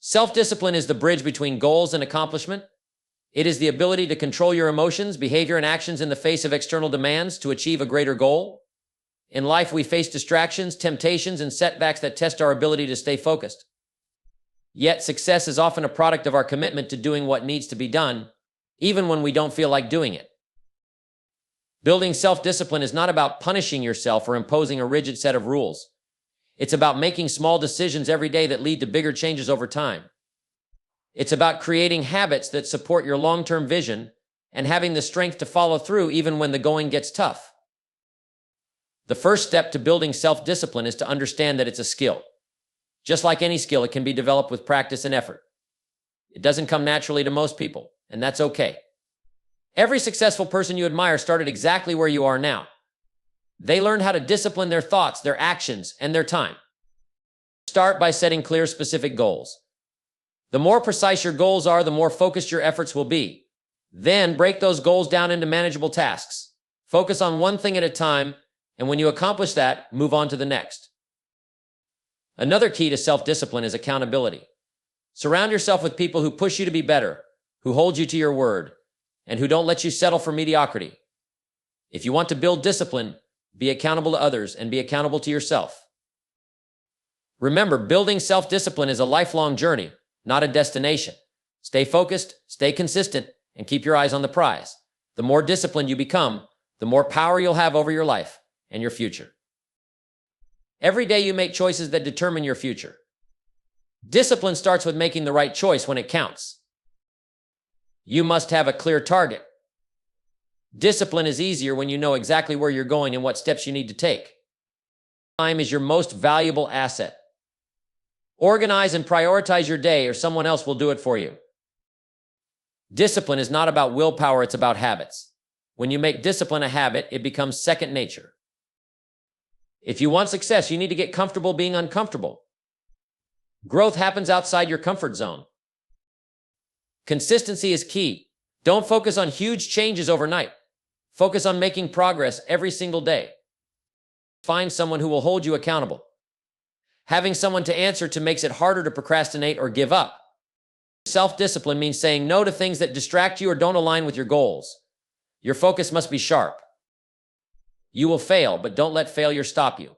Self-discipline is the bridge between goals and accomplishment. It is the ability to control your emotions, behavior, and actions in the face of external demands to achieve a greater goal. In life, we face distractions, temptations, and setbacks that test our ability to stay focused. Yet, success is often a product of our commitment to doing what needs to be done, even when we don't feel like doing it. Building self-discipline is not about punishing yourself or imposing a rigid set of rules. It's about making small decisions every day that lead to bigger changes over time. It's about creating habits that support your long-term vision and having the strength to follow through even when the going gets tough. The first step to building self-discipline is to understand that it's a skill. Just like any skill, it can be developed with practice and effort. It doesn't come naturally to most people, and that's okay. Every successful person you admire started exactly where you are now. They learned how to discipline their thoughts, their actions, and their time. Start by setting clear, specific goals. The more precise your goals are, the more focused your efforts will be. Then break those goals down into manageable tasks. Focus on one thing at a time, and when you accomplish that, move on to the next. Another key to self-discipline is accountability. Surround yourself with people who push you to be better, who hold you to your word, and who don't let you settle for mediocrity. If you want to build discipline, be accountable to others and be accountable to yourself. Remember, building self-discipline is a lifelong journey, not a destination. Stay focused, stay consistent, and keep your eyes on the prize. The more disciplined you become, the more power you'll have over your life and your future. Every day you make choices that determine your future. Discipline starts with making the right choice when it counts. You must have a clear target. Discipline is easier when you know exactly where you're going and what steps you need to take. Time is your most valuable asset. Organize and prioritize your day, or someone else will do it for you. Discipline is not about willpower, it's about habits. When you make discipline a habit, it becomes second nature. If you want success, you need to get comfortable being uncomfortable. Growth happens outside your comfort zone. Consistency is key. Don't focus on huge changes overnight. Focus on making progress every single day. Find someone who will hold you accountable. Having someone to answer to makes it harder to procrastinate or give up. Self-discipline means saying no to things that distract you or don't align with your goals. Your focus must be sharp. You will fail, but don't let failure stop you.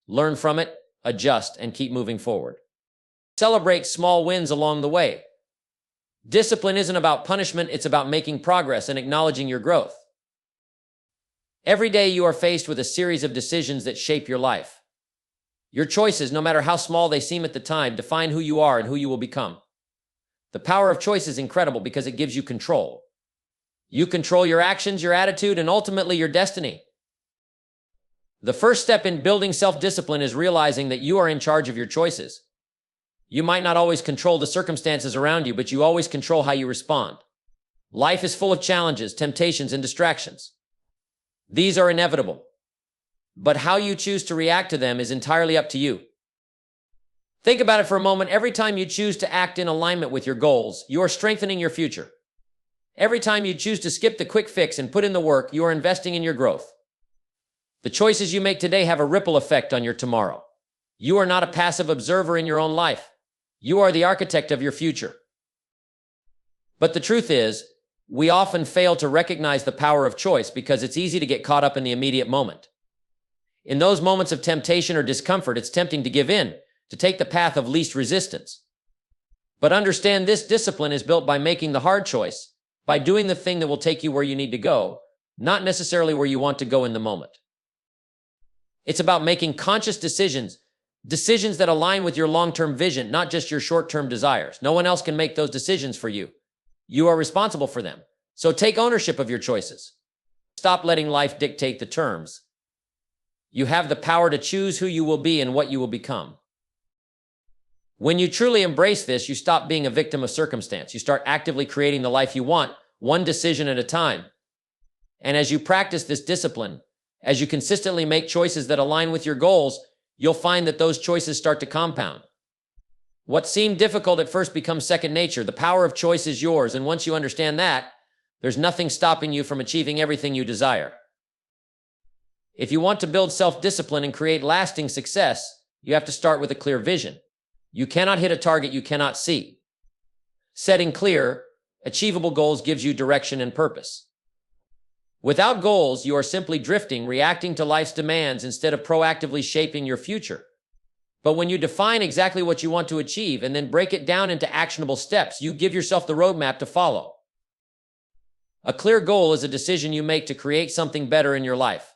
Learn from it, adjust, and keep moving forward. Celebrate small wins along the way. Discipline isn't about punishment, it's about making progress and acknowledging your growth. Every day you are faced with a series of decisions that shape your life. Your choices, no matter how small they seem at the time, define who you are and who you will become. The power of choice is incredible because it gives you control. You control your actions, your attitude, and ultimately your destiny. The first step in building self-discipline is realizing that you are in charge of your choices. You might not always control the circumstances around you, but you always control how you respond. Life is full of challenges, temptations, and distractions. These are inevitable. But how you choose to react to them is entirely up to you. Think about it for a moment. Every time you choose to act in alignment with your goals, you are strengthening your future. Every time you choose to skip the quick fix and put in the work, you are investing in your growth. The choices you make today have a ripple effect on your tomorrow. You are not a passive observer in your own life. You are the architect of your future. But the truth is, we often fail to recognize the power of choice because it's easy to get caught up in the immediate moment. In those moments of temptation or discomfort, it's tempting to give in, to take the path of least resistance. But understand, this discipline is built by making the hard choice, by doing the thing that will take you where you need to go, not necessarily where you want to go in the moment. It's about making conscious decisions that align with your long-term vision, not just your short-term desires. No one else can make those decisions for you. You are responsible for them. So take ownership of your choices. Stop letting life dictate the terms. You have the power to choose who you will be and what you will become. When you truly embrace this, you stop being a victim of circumstance. You start actively creating the life you want, one decision at a time. And as you practice this discipline, as you consistently make choices that align with your goals, you'll find that those choices start to compound. What seemed difficult at first becomes second nature. The power of choice is yours, and once you understand that, there's nothing stopping you from achieving everything you desire. If you want to build self-discipline and create lasting success, you have to start with a clear vision. You cannot hit a target you cannot see. Setting clear, achievable goals gives you direction and purpose. Without goals, you are simply drifting, reacting to life's demands instead of proactively shaping your future. But when you define exactly what you want to achieve and then break it down into actionable steps, you give yourself the roadmap to follow. A clear goal is a decision you make to create something better in your life.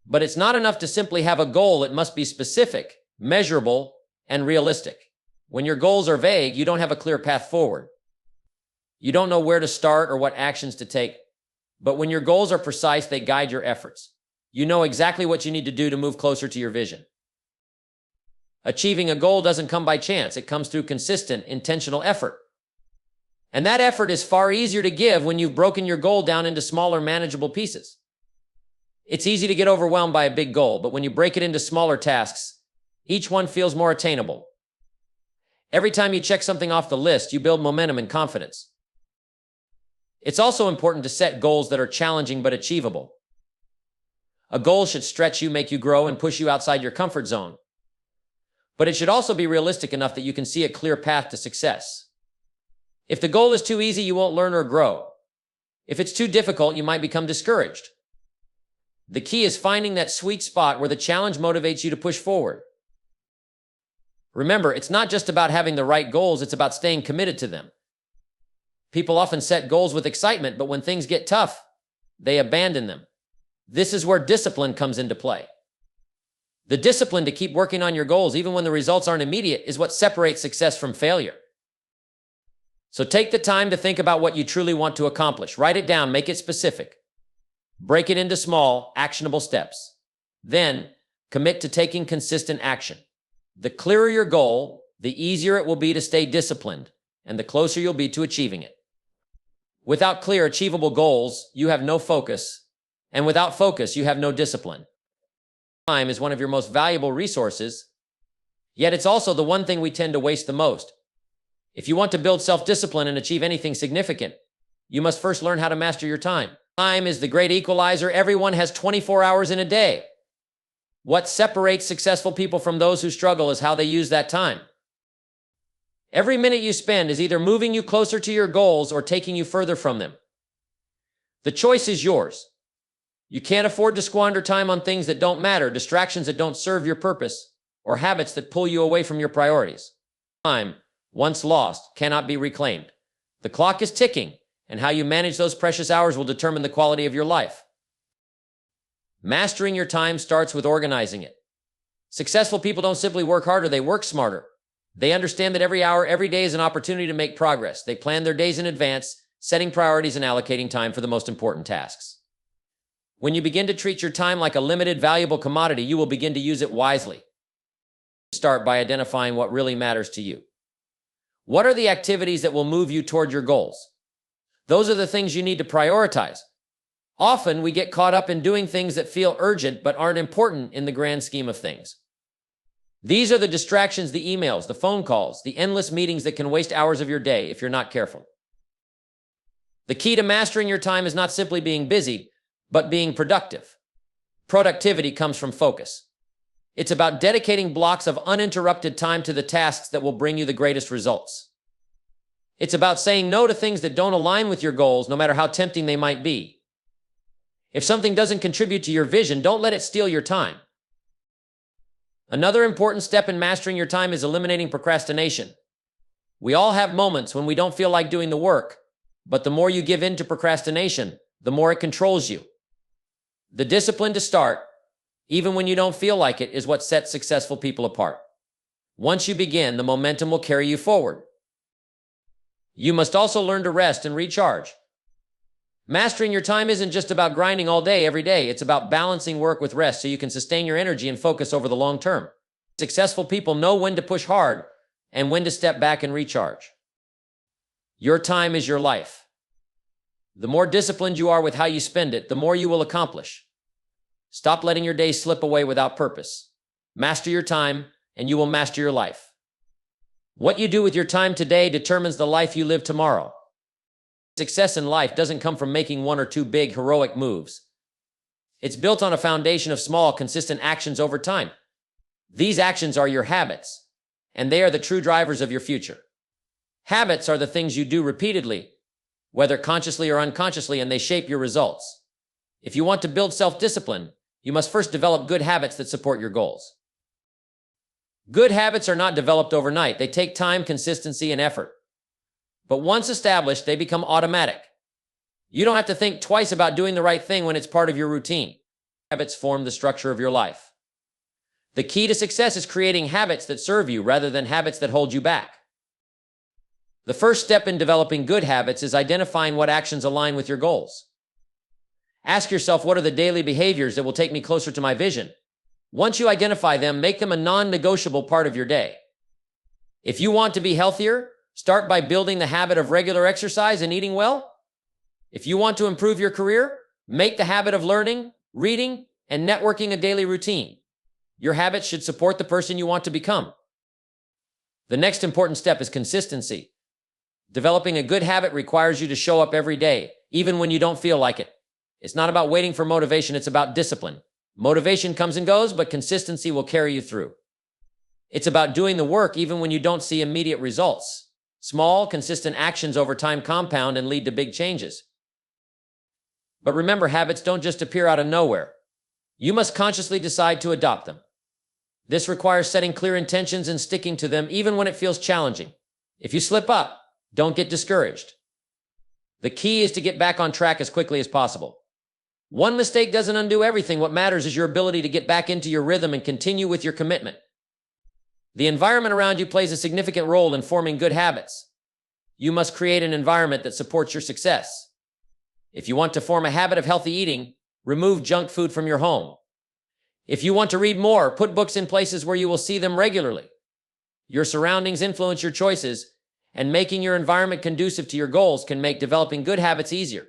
But it's not enough to simply have a goal. It must be specific, measurable, and realistic. When your goals are vague, you don't have a clear path forward. You don't know where to start or what actions to take. But when your goals are precise, they guide your efforts. You know exactly what you need to do to move closer to your vision. Achieving a goal doesn't come by chance. It comes through consistent, intentional effort. And that effort is far easier to give when you've broken your goal down into smaller, manageable pieces. It's easy to get overwhelmed by a big goal, but when you break it into smaller tasks, each one feels more attainable. Every time you check something off the list, you build momentum and confidence. It's also important to set goals that are challenging but achievable. A goal should stretch you, make you grow, and push you outside your comfort zone. But it should also be realistic enough that you can see a clear path to success. If the goal is too easy, you won't learn or grow. If it's too difficult, you might become discouraged. The key is finding that sweet spot where the challenge motivates you to push forward. Remember, it's not just about having the right goals, it's about staying committed to them. People often set goals with excitement, but when things get tough, they abandon them. This is where discipline comes into play. The discipline to keep working on your goals, even when the results aren't immediate, is what separates success from failure. So take the time to think about what you truly want to accomplish. Write it down, make it specific. Break it into small, actionable steps. Then, commit to taking consistent action. The clearer your goal, the easier it will be to stay disciplined, and the closer you'll be to achieving it. Without clear, achievable goals, you have no focus, and without focus, you have no discipline. Time is one of your most valuable resources, yet it's also the one thing we tend to waste the most. If you want to build self-discipline and achieve anything significant, you must first learn how to master your time. Time is the great equalizer. Everyone has 24 hours in a day. What separates successful people from those who struggle is how they use that time. Every minute you spend is either moving you closer to your goals or taking you further from them. The choice is yours. You can't afford to squander time on things that don't matter, distractions that don't serve your purpose, or habits that pull you away from your priorities. Time, once lost, cannot be reclaimed. The clock is ticking, and how you manage those precious hours will determine the quality of your life. Mastering your time starts with organizing it. Successful people don't simply work harder, they work smarter. They understand that every hour, every day is an opportunity to make progress. They plan their days in advance, setting priorities and allocating time for the most important tasks. When you begin to treat your time like a limited, valuable commodity, you will begin to use it wisely. Start by identifying what really matters to you. What are the activities that will move you toward your goals? Those are the things you need to prioritize. Often, we get caught up in doing things that feel urgent but aren't important in the grand scheme of things. These are the distractions, the emails, the phone calls, the endless meetings that can waste hours of your day if you're not careful. The key to mastering your time is not simply being busy, but being productive. Productivity comes from focus. It's about dedicating blocks of uninterrupted time to the tasks that will bring you the greatest results. It's about saying no to things that don't align with your goals, no matter how tempting they might be. If something doesn't contribute to your vision, don't let it steal your time. Another important step in mastering your time is eliminating procrastination. We all have moments when we don't feel like doing the work, but the more you give in to procrastination, the more it controls you. The discipline to start, even when you don't feel like it, is what sets successful people apart. Once you begin, the momentum will carry you forward. You must also learn to rest and recharge. Mastering your time isn't just about grinding all day, every day. It's about balancing work with rest so you can sustain your energy and focus over the long term. Successful people know when to push hard and when to step back and recharge. Your time is your life. The more disciplined you are with how you spend it, the more you will accomplish. Stop letting your days slip away without purpose. Master your time, and you will master your life. What you do with your time today determines the life you live tomorrow. Success in life doesn't come from making one or two big, heroic moves. It's built on a foundation of small, consistent actions over time. These actions are your habits, and they are the true drivers of your future. Habits are the things you do repeatedly, whether consciously or unconsciously, and they shape your results. If you want to build self-discipline, you must first develop good habits that support your goals. Good habits are not developed overnight. They take time, consistency, and effort. But once established, they become automatic. You don't have to think twice about doing the right thing when it's part of your routine. Habits form the structure of your life. The key to success is creating habits that serve you rather than habits that hold you back. The first step in developing good habits is identifying what actions align with your goals. Ask yourself, what are the daily behaviors that will take me closer to my vision? Once you identify them, make them a non-negotiable part of your day. If you want to be healthier, start by building the habit of regular exercise and eating well. If you want to improve your career, make the habit of learning, reading, and networking a daily routine. Your habits should support the person you want to become. The next important step is consistency. Developing a good habit requires you to show up every day, even when you don't feel like it. It's not about waiting for motivation, it's about discipline. Motivation comes and goes, but consistency will carry you through. It's about doing the work even when you don't see immediate results. Small, consistent actions over time compound and lead to big changes. But remember, habits don't just appear out of nowhere. You must consciously decide to adopt them. This requires setting clear intentions and sticking to them even when it feels challenging. If you slip up, don't get discouraged. The key is to get back on track as quickly as possible. One mistake doesn't undo everything. What matters is your ability to get back into your rhythm and continue with your commitment. The environment around you plays a significant role in forming good habits. You must create an environment that supports your success. If you want to form a habit of healthy eating, remove junk food from your home. If you want to read more, put books in places where you will see them regularly. Your surroundings influence your choices, and making your environment conducive to your goals can make developing good habits easier.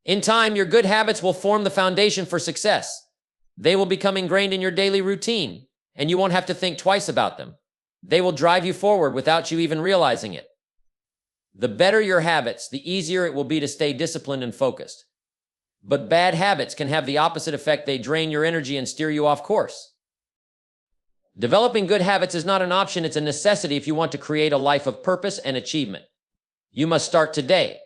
In time, your good habits will form the foundation for success. They will become ingrained in your daily routine, and you won't have to think twice about them. They will drive you forward without you even realizing it. The better your habits, the easier it will be to stay disciplined and focused. But bad habits can have the opposite effect. They drain your energy and steer you off course. Developing good habits is not an option, it's a necessity if you want to create a life of purpose and achievement. You must start today.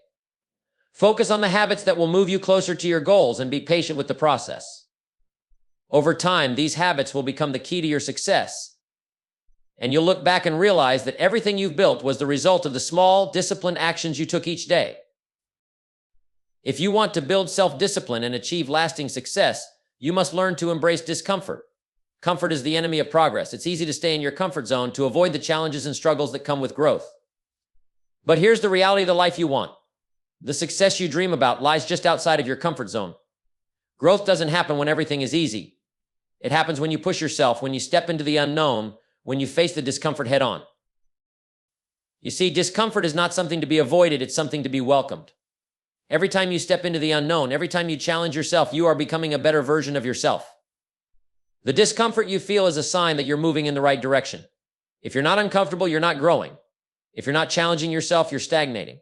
Focus on the habits that will move you closer to your goals and be patient with the process. Over time, these habits will become the key to your success. And you'll look back and realize that everything you've built was the result of the small, disciplined actions you took each day. If you want to build self-discipline and achieve lasting success, you must learn to embrace discomfort. Comfort is the enemy of progress. It's easy to stay in your comfort zone to avoid the challenges and struggles that come with growth. But here's the reality of the life you want. The success you dream about lies just outside of your comfort zone. Growth doesn't happen when everything is easy. It happens when you push yourself, when you step into the unknown, when you face the discomfort head on. You see, discomfort is not something to be avoided, it's something to be welcomed. Every time you step into the unknown, every time you challenge yourself, you are becoming a better version of yourself. The discomfort you feel is a sign that you're moving in the right direction. If you're not uncomfortable, you're not growing. If you're not challenging yourself, you're stagnating.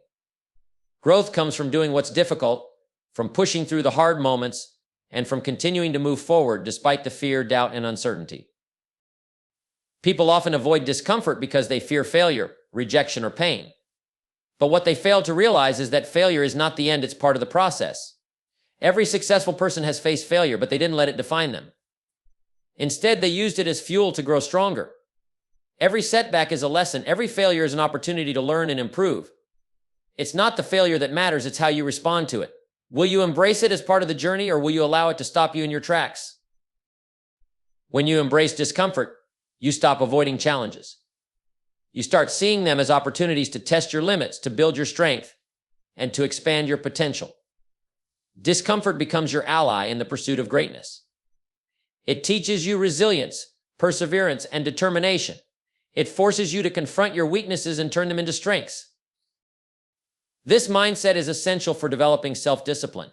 Growth comes from doing what's difficult, from pushing through the hard moments, and from continuing to move forward despite the fear, doubt, and uncertainty. People often avoid discomfort because they fear failure, rejection, or pain. But what they fail to realize is that failure is not the end, it's part of the process. Every successful person has faced failure, but they didn't let it define them. Instead, they used it as fuel to grow stronger. Every setback is a lesson. Every failure is an opportunity to learn and improve. It's not the failure that matters, it's how you respond to it. Will you embrace it as part of the journey, or will you allow it to stop you in your tracks? When you embrace discomfort, you stop avoiding challenges. You start seeing them as opportunities to test your limits, to build your strength, and to expand your potential. Discomfort becomes your ally in the pursuit of greatness. It teaches you resilience, perseverance, and determination. It forces you to confront your weaknesses and turn them into strengths. This mindset is essential for developing self-discipline.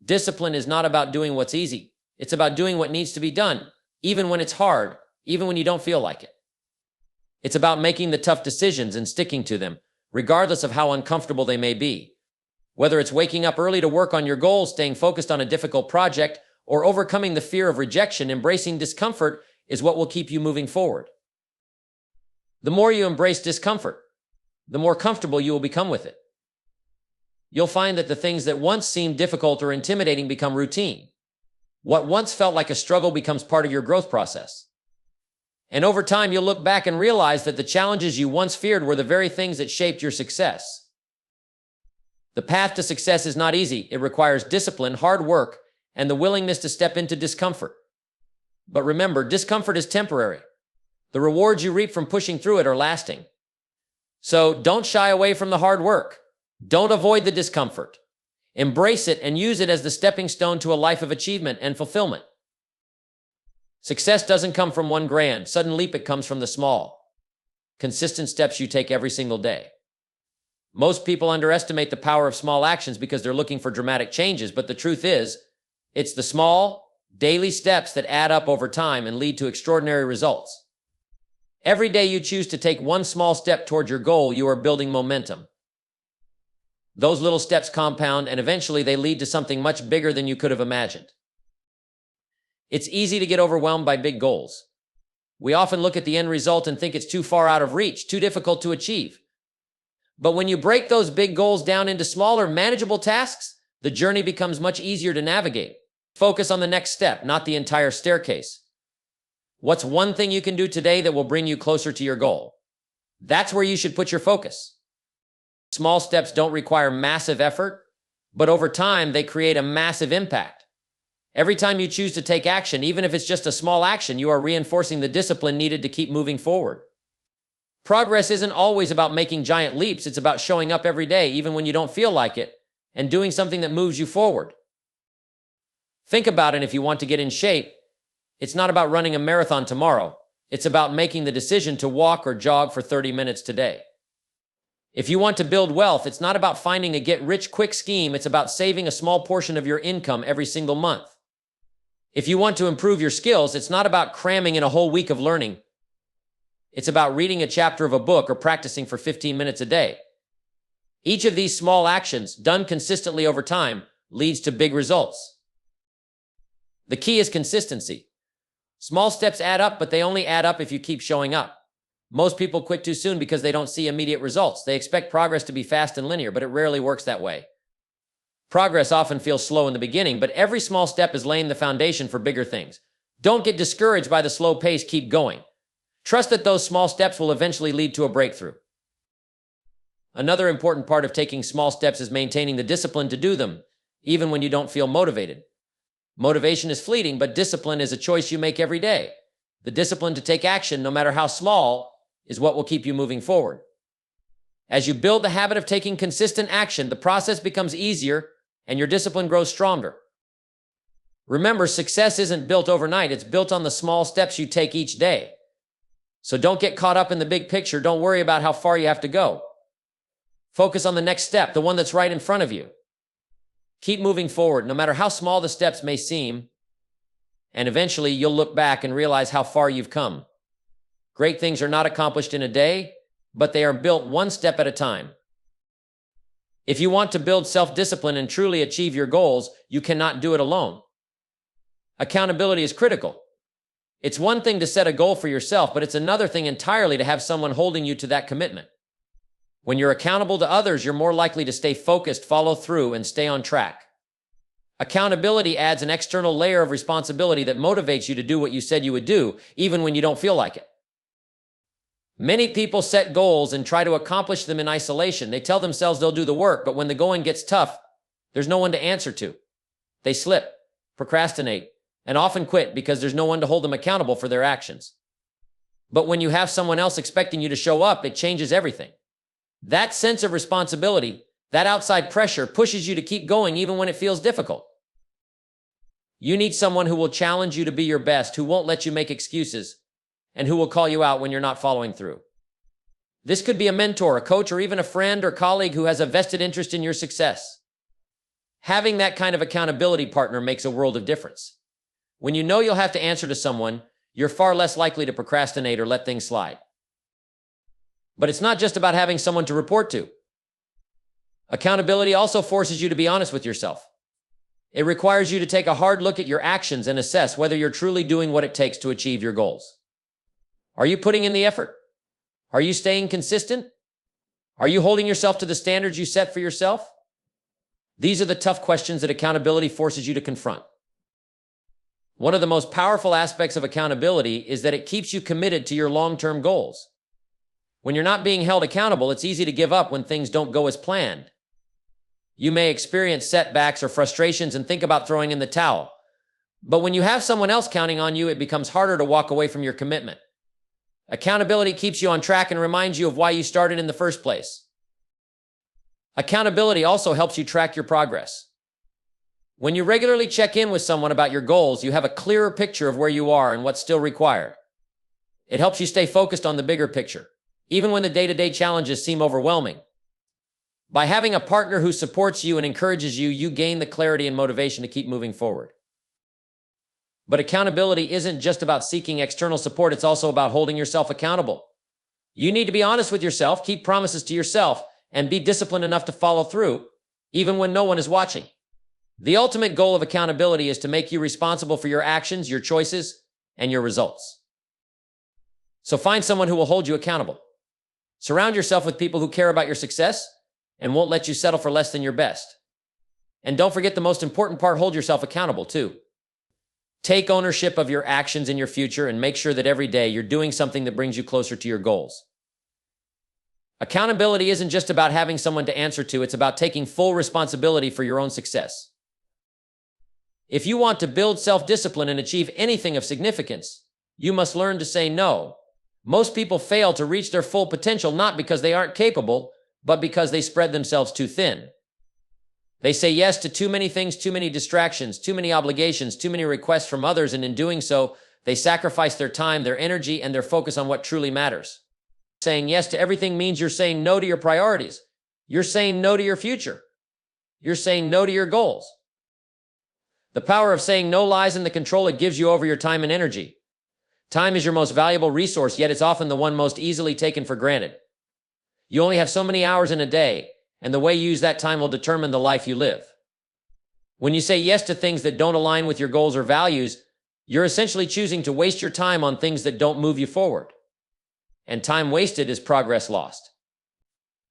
Discipline is not about doing what's easy. It's about doing what needs to be done, even when it's hard, even when you don't feel like it. It's about making the tough decisions and sticking to them, regardless of how uncomfortable they may be. Whether it's waking up early to work on your goals, staying focused on a difficult project, or overcoming the fear of rejection, embracing discomfort is what will keep you moving forward. The more you embrace discomfort, the more comfortable you will become with it. You'll find that the things that once seemed difficult or intimidating become routine. What once felt like a struggle becomes part of your growth process. And over time, you'll look back and realize that the challenges you once feared were the very things that shaped your success. The path to success is not easy. It requires discipline, hard work, and the willingness to step into discomfort. But remember, discomfort is temporary. The rewards you reap from pushing through it are lasting. So don't shy away from the hard work. Don't avoid the discomfort. Embrace it and use it as the stepping stone to a life of achievement and fulfillment. Success doesn't come from one grand, sudden leap. It comes from the small, consistent steps you take every single day. Most people underestimate the power of small actions because they're looking for dramatic changes, but the truth is, it's the small, daily steps that add up over time and lead to extraordinary results. Every day you choose to take one small step toward your goal, you are building momentum. Those little steps compound, and eventually they lead to something much bigger than you could have imagined. It's easy to get overwhelmed by big goals. We often look at the end result and think it's too far out of reach, too difficult to achieve. But when you break those big goals down into smaller, manageable tasks, the journey becomes much easier to navigate. Focus on the next step, not the entire staircase. What's one thing you can do today that will bring you closer to your goal? That's where you should put your focus. Small steps don't require massive effort, but over time, they create a massive impact. Every time you choose to take action, even if it's just a small action, you are reinforcing the discipline needed to keep moving forward. Progress isn't always about making giant leaps. It's about showing up every day, even when you don't feel like it, and doing something that moves you forward. Think about it. If you want to get in shape, it's not about running a marathon tomorrow. It's about making the decision to walk or jog for 30 minutes today. If you want to build wealth, it's not about finding a get-rich-quick scheme. It's about saving a small portion of your income every single month. If you want to improve your skills, it's not about cramming in a whole week of learning. It's about reading a chapter of a book or practicing for 15 minutes a day. Each of these small actions, done consistently over time, leads to big results. The key is consistency. Small steps add up, but they only add up if you keep showing up. Most people quit too soon because they don't see immediate results. They expect progress to be fast and linear, but it rarely works that way. Progress often feels slow in the beginning, but every small step is laying the foundation for bigger things. Don't get discouraged by the slow pace. Keep going. Trust that those small steps will eventually lead to a breakthrough. Another important part of taking small steps is maintaining the discipline to do them, even when you don't feel motivated. Motivation is fleeting, but discipline is a choice you make every day. The discipline to take action, no matter how small, is what will keep you moving forward. As you build the habit of taking consistent action, the process becomes easier and your discipline grows stronger. Remember, success isn't built overnight. It's built on the small steps you take each day. So don't get caught up in the big picture. Don't worry about how far you have to go. Focus on the next step, the one that's right in front of you. Keep moving forward, no matter how small the steps may seem, and eventually you'll look back and realize how far you've come. Great things are not accomplished in a day, but they are built one step at a time. If you want to build self-discipline and truly achieve your goals, you cannot do it alone. Accountability is critical. It's one thing to set a goal for yourself, but it's another thing entirely to have someone holding you to that commitment. When you're accountable to others, you're more likely to stay focused, follow through, and stay on track. Accountability adds an external layer of responsibility that motivates you to do what you said you would do, even when you don't feel like it. Many people set goals and try to accomplish them in isolation. They tell themselves they'll do the work, but when the going gets tough, there's no one to answer to. They slip, procrastinate, and often quit because there's no one to hold them accountable for their actions. But when you have someone else expecting you to show up, it changes everything. That sense of responsibility, that outside pressure, pushes you to keep going even when it feels difficult. You need someone who will challenge you to be your best, who won't let you make excuses, and who will call you out when you're not following through. This could be a mentor, a coach, or even a friend or colleague who has a vested interest in your success. Having that kind of accountability partner makes a world of difference. When you know you'll have to answer to someone, you're far less likely to procrastinate or let things slide. But it's not just about having someone to report to. Accountability also forces you to be honest with yourself. It requires you to take a hard look at your actions and assess whether you're truly doing what it takes to achieve your goals. Are you putting in the effort? Are you staying consistent? Are you holding yourself to the standards you set for yourself? These are the tough questions that accountability forces you to confront. One of the most powerful aspects of accountability is that it keeps you committed to your long-term goals. When you're not being held accountable, it's easy to give up when things don't go as planned. You may experience setbacks or frustrations and think about throwing in the towel. But when you have someone else counting on you, it becomes harder to walk away from your commitment. Accountability keeps you on track and reminds you of why you started in the first place. Accountability also helps you track your progress. When you regularly check in with someone about your goals, you have a clearer picture of where you are and what's still required. It helps you stay focused on the bigger picture, even when the day-to-day challenges seem overwhelming. By having a partner who supports you and encourages you, you gain the clarity and motivation to keep moving forward. But accountability isn't just about seeking external support, it's also about holding yourself accountable. You need to be honest with yourself, keep promises to yourself, and be disciplined enough to follow through, even when no one is watching. The ultimate goal of accountability is to make you responsible for your actions, your choices, and your results. So find someone who will hold you accountable. Surround yourself with people who care about your success and won't let you settle for less than your best. And don't forget the most important part, hold yourself accountable too. Take ownership of your actions in your future and make sure that every day you're doing something that brings you closer to your goals. Accountability isn't just about having someone to answer to, it's about taking full responsibility for your own success. If you want to build self-discipline and achieve anything of significance, you must learn to say no. Most people fail to reach their full potential not because they aren't capable, but because they spread themselves too thin. They say yes to too many things, too many distractions, too many obligations, too many requests from others, and in doing so, they sacrifice their time, their energy, and their focus on what truly matters. Saying yes to everything means you're saying no to your priorities. You're saying no to your future. You're saying no to your goals. The power of saying no lies in the control it gives you over your time and energy. Time is your most valuable resource, yet it's often the one most easily taken for granted. You only have so many hours in a day, and the way you use that time will determine the life you live. When you say yes to things that don't align with your goals or values, you're essentially choosing to waste your time on things that don't move you forward. And time wasted is progress lost.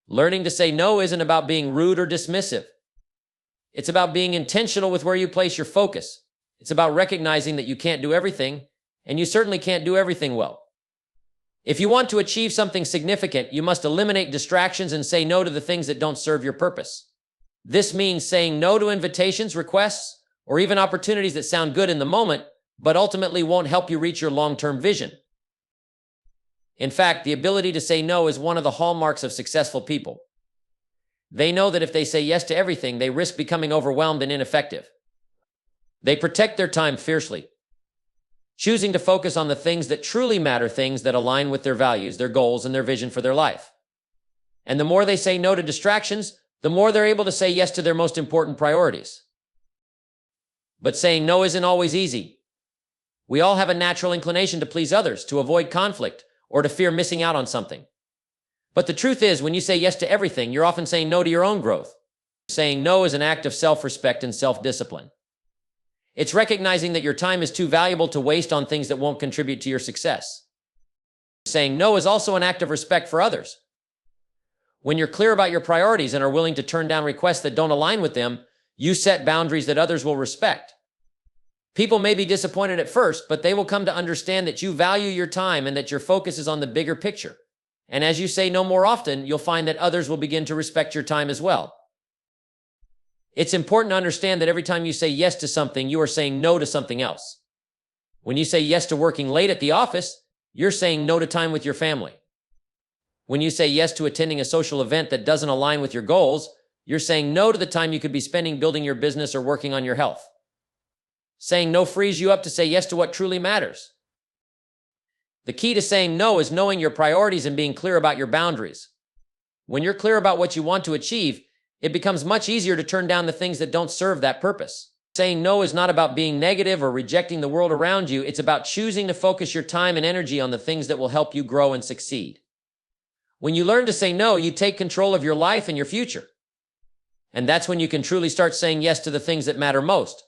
Learning to say no isn't about being rude or dismissive. It's about being intentional with where you place your focus. It's about recognizing that you can't do everything, and you certainly can't do everything well. If you want to achieve something significant, you must eliminate distractions and say no to the things that don't serve your purpose. This means saying no to invitations, requests, or even opportunities that sound good in the moment, but ultimately won't help you reach your long-term vision. In fact, the ability to say no is one of the hallmarks of successful people. They know that if they say yes to everything, they risk becoming overwhelmed and ineffective. They protect their time fiercely, choosing to focus on the things that truly matter, things that align with their values, their goals, and their vision for their life. And the more they say no to distractions, the more they're able to say yes to their most important priorities. But saying no isn't always easy. We all have a natural inclination to please others, to avoid conflict, or to fear missing out on something. But the truth is, when you say yes to everything, you're often saying no to your own growth. Saying no is an act of self-respect and self-discipline. It's recognizing that your time is too valuable to waste on things that won't contribute to your success. Saying no is also an act of respect for others. When you're clear about your priorities and are willing to turn down requests that don't align with them, you set boundaries that others will respect. People may be disappointed at first, but they will come to understand that you value your time and that your focus is on the bigger picture. And as you say no more often, you'll find that others will begin to respect your time as well. It's important to understand that every time you say yes to something, you are saying no to something else. When you say yes to working late at the office, you're saying no to time with your family. When you say yes to attending a social event that doesn't align with your goals, you're saying no to the time you could be spending building your business or working on your health. Saying no frees you up to say yes to what truly matters. The key to saying no is knowing your priorities and being clear about your boundaries. When you're clear about what you want to achieve, it becomes much easier to turn down the things that don't serve that purpose. Saying no is not about being negative or rejecting the world around you. It's about choosing to focus your time and energy on the things that will help you grow and succeed. When you learn to say no, you take control of your life and your future. And that's when you can truly start saying yes to the things that matter most.